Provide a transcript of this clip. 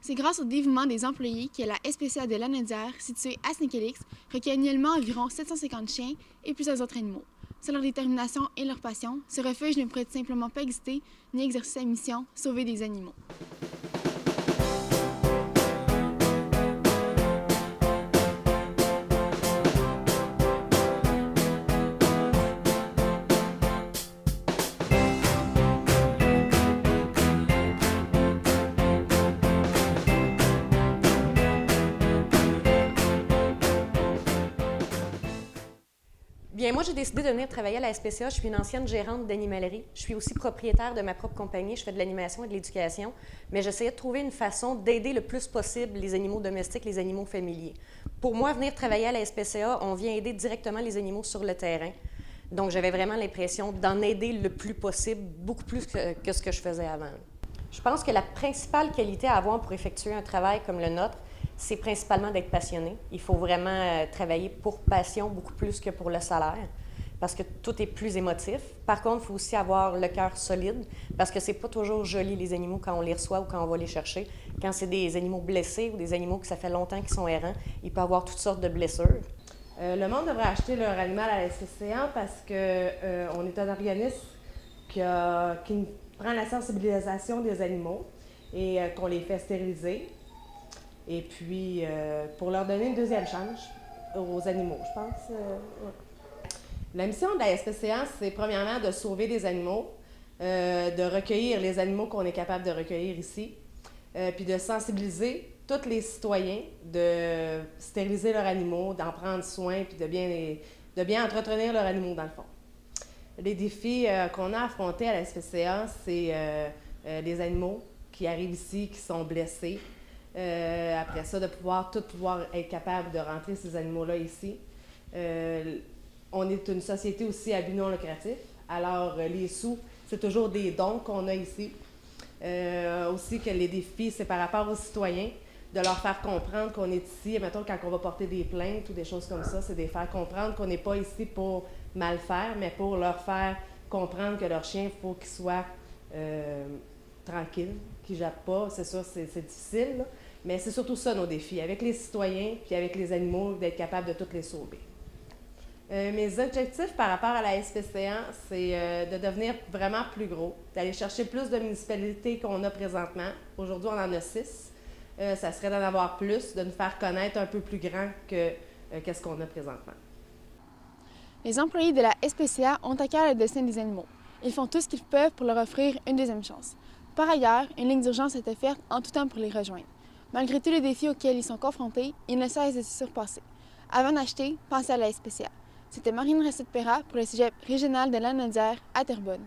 C'est grâce au dévouement des employés que la SPCA de Lanaudière, située à Sneekelix, recueille annuellement environ 750 chiens et plusieurs autres animaux. C'est leur détermination et leur passion, ce refuge ne pourrait tout simplement pas exister ni exercer sa mission, sauver des animaux. Bien, moi, j'ai décidé de venir travailler à la SPCA. Je suis une ancienne gérante d'animalerie. Je suis aussi propriétaire de ma propre compagnie. Je fais de l'animation et de l'éducation. Mais j'essayais de trouver une façon d'aider le plus possible les animaux domestiques, les animaux familiers. Pour moi, venir travailler à la SPCA, on vient aider directement les animaux sur le terrain. Donc, j'avais vraiment l'impression d'en aider le plus possible, beaucoup plus que ce que je faisais avant. Je pense que la principale qualité à avoir pour effectuer un travail comme le nôtre, c'est principalement d'être passionné. Il faut vraiment travailler pour passion beaucoup plus que pour le salaire, parce que tout est plus émotif. Par contre, il faut aussi avoir le cœur solide, parce que c'est pas toujours joli les animaux quand on les reçoit ou quand on va les chercher. Quand c'est des animaux blessés ou des animaux que ça fait longtemps qu'ils sont errants, il peut y avoir toutes sortes de blessures. Le monde devrait acheter leur animal à la SPCA parce qu'on est un organisme qui prend la sensibilisation des animaux et qu'on les fait stériliser. Et puis, pour leur donner une deuxième chance aux animaux, je pense. Ouais. La mission de la SPCA, c'est premièrement de sauver des animaux, de recueillir les animaux qu'on est capable de recueillir ici, puis de sensibiliser tous les citoyens, de stériliser leurs animaux, d'en prendre soin, puis de bien entretenir leurs animaux, dans le fond. Les défis qu'on a affrontés à la SPCA, c'est les animaux qui arrivent ici, qui sont blessés. Après ça, de pouvoir être capable de rentrer ces animaux-là ici. On est une société aussi à but non lucratif. Alors, les sous, c'est toujours des dons qu'on a ici. Aussi que les défis, c'est par rapport aux citoyens, de leur faire comprendre qu'on est ici, mettons, quand on va porter des plaintes ou des choses comme ça, c'est de les faire comprendre qu'on n'est pas ici pour mal faire, mais pour leur faire comprendre que leur chien, il faut qu'il soit tranquille, qu'il ne jappe pas. C'est sûr, c'est difficile, là. Mais c'est surtout ça nos défis, avec les citoyens puis avec les animaux, d'être capable de tous les sauver. Mes objectifs par rapport à la SPCA, c'est de devenir vraiment plus gros, d'aller chercher plus de municipalités qu'on a présentement. Aujourd'hui, on en a 6. Ça serait d'en avoir plus, de nous faire connaître un peu plus grand que qu'est-ce qu'on a présentement. Les employés de la SPCA ont à cœur le destin des animaux. Ils font tout ce qu'ils peuvent pour leur offrir une deuxième chance. Par ailleurs, une ligne d'urgence est offerte en tout temps pour les rejoindre. Malgré tous les défis auxquels ils sont confrontés, ils ne cessent de se surpasser. Avant d'acheter, pensez à la SPCA. C'était Marine Recette-Perra pour le cégep régional de Lanaudière à Terrebonne.